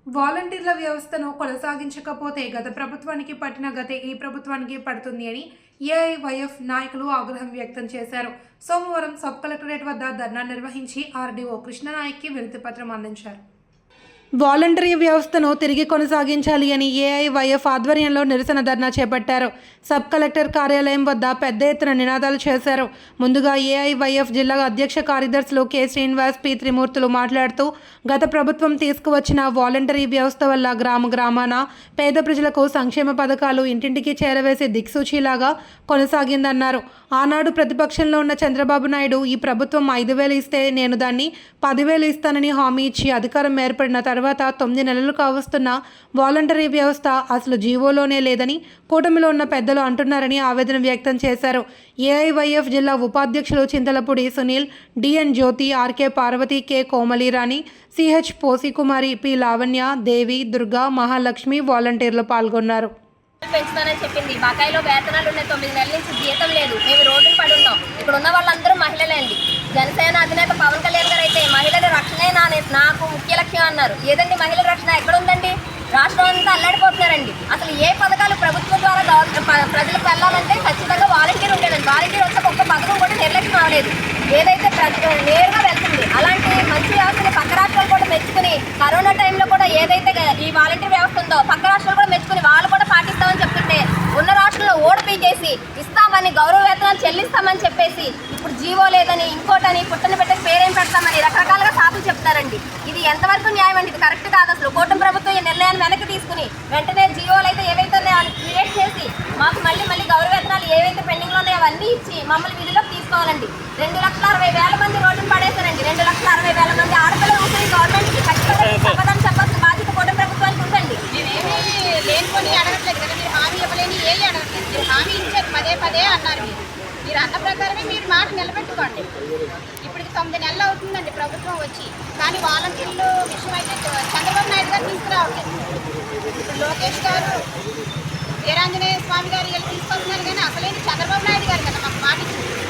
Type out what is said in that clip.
వాలంటీర్ల వ్యవస్థను కొనసాగించకపోతే గత ప్రభుత్వానికి పట్టిన గతే ఈ ప్రభుత్వానికి పడుతుంది అని ఏఐవైఎఫ్ నాయకులు ఆగ్రహం వ్యక్తం చేశారు. సోమవారం సబ్ కలెక్టరేట్ వద్ద ధర్నా నిర్వహించి ఆర్డీఓ కృష్ణనాయక్కి వినతిపత్రం అందించారు. వాలంటరీ వ్యవస్థను తిరిగి కొనసాగించాలి అని ఏఐవైఎఫ్ ఆధ్వర్యంలో నిరసన ధర్నా చేపట్టారు. సబ్ కలెక్టర్ కార్యాలయం వద్ద పెద్ద ఎత్తున నినాదాలు చేశారు. ముందుగా ఏఐవైఎఫ్ జిల్లా అధ్యక్ష కార్యదర్శులు కె శ్రీనివాస్, పి త్రిమూర్తులు మాట్లాడుతూ గత ప్రభుత్వం తీసుకువచ్చిన వాలంటరీ వ్యవస్థ వల్ల గ్రామాన పేద ప్రజలకు సంక్షేమ పథకాలు ఇంటింటికి చేరవేసే దిక్సూచిలాగా కొనసాగిందన్నారు. ఆనాడు ప్రతిపక్షంలో ఉన్న చంద్రబాబు నాయుడు ఈ ప్రభుత్వం 5,000 ఇస్తే నేను దాన్ని 10,000 ఇస్తానని హామీ ఇచ్చి అధికారం ఏర్పడిన తర్వాత 9 నెలలు కావస్తున్న వాలంటరీ వ్యవస్థ అసలు జీవోలోనే లేదని కూటమిలో ఉన్న పెద్దలు అంటున్నారని ఆవేదన వ్యక్తం చేశారు. ఏఐవైఎఫ్ జిల్లా ఉపాధ్యక్షులు Chintalapudi Sunil, DN Jyothi, RK Parvathi, K Komalirani, CH Posikumari, P Lavanya, Devi, Durga, Mahalakshmi వాలంటీర్లు పాల్గొన్నారు. పెంచుతానని చెప్పింది. బకాయిలో వేతనాలు ఉన్నాయి. 9 నెలల నుంచి జీతం లేదు. మేము రోడ్డును పడి ఉన్నాం. ఇక్కడ ఉన్న వాళ్ళందరూ మహిళలే అండి. జనసేన అధినేత పవన్ కళ్యాణ్ గారు అయితే మహిళల రక్షణే నాకు ముఖ్య లక్ష్యం అన్నారు. ఏదండి మహిళల రక్షణ ఎక్కడ ఉందండి? రాష్ట్రం అంతా అల్లాడిపోతున్నారండి. అసలు ఏ పథకాలు ప్రభుత్వం ద్వారా ప్రజలకు వెళ్ళాలంటే ఖచ్చితంగా వాలంటీర్ ఉండేదండి. వాలంటీర్ వచ్చే ఒక్క పథకం కూడా నిర్లక్ష్యం అవ్వలేదు. ఏదైతే నేరుగా వెళ్తుంది. అలాంటి మంచి వ్యవస్థని పక్క రాష్ట్రాలు కూడా మెచ్చుకుని కరోనా టైంలో కూడా ఏదైతే ఈ వాలంటీర్ వ్యవస్థ ఉందో పక్క రాష్ట్రాలు కూడా మెచ్చుకుని వాళ్ళు కూడా పాటిస్తామని చెప్తుంటే ఉన్న రాష్ట్రంలో ఓడిపీకేసి ఇస్తామని గౌరవ వేతనాలు చెల్లిస్తామని చెప్పేసి ఇప్పుడు జీవో లేదని ఇంకోటని పుట్టని పెట్టని పేరేం పెడతామని రకరకాలుగా సాకులు చెప్తారండి. ఇది ఎంతవరకు న్యాయం అండి? ఇది కరెక్ట్ కాదు. అసలు కూటమి ప్రభుత్వం ఈ నిర్ణయాన్ని వెనక్కి తీసుకుని వెంటనే జీవోలు అయితే ఏవైతే క్రియేట్ చేసి మాకు మళ్ళీ గౌరవ వేతనాలు ఏవైతే పెండింగ్లో ఉన్నాయో అవన్నీ ఇచ్చి మమ్మల్ని విధులకు తీసుకోవాలండి. 2,60,000 మంది రోడ్డును పడేశారండి. 2,60,000 మంది ఆడపిల్లలు ఊపిరి గవర్నమెంట్కి ఖచ్చితంగా సమాధానం చెప్పాల్సిన బాధ్యత కూటమి ప్రభుత్వానికి ఉందండి. మేమేమి లేనిపోని అడగట్లేదు కదా, మీరు హామీ ఇవ్వలేని ఏమి అడగట్లేదు. మీరు హామీ ఇచ్చారు, పదే అన్నారు. మీరు అన్న ప్రకారమే మీరు మాట నిలబెట్టుకోండి. ఇప్పటికి 9 నెలలు అవుతుందండి ప్రభుత్వం వచ్చి, కానీ వాలంటీర్లు విషయం అయితే చంద్రబాబు నాయుడు గారు తీసుకురావట్లేదు. ఇప్పుడు లోకేష్ గారు, వీరాంజనేయ స్వామి గారు వీళ్ళు తీసుకొస్తున్నారు, కానీ అసలేంటి చంద్రబాబు నాయుడు గారు కదా మాకు మాట ఇచ్చింది.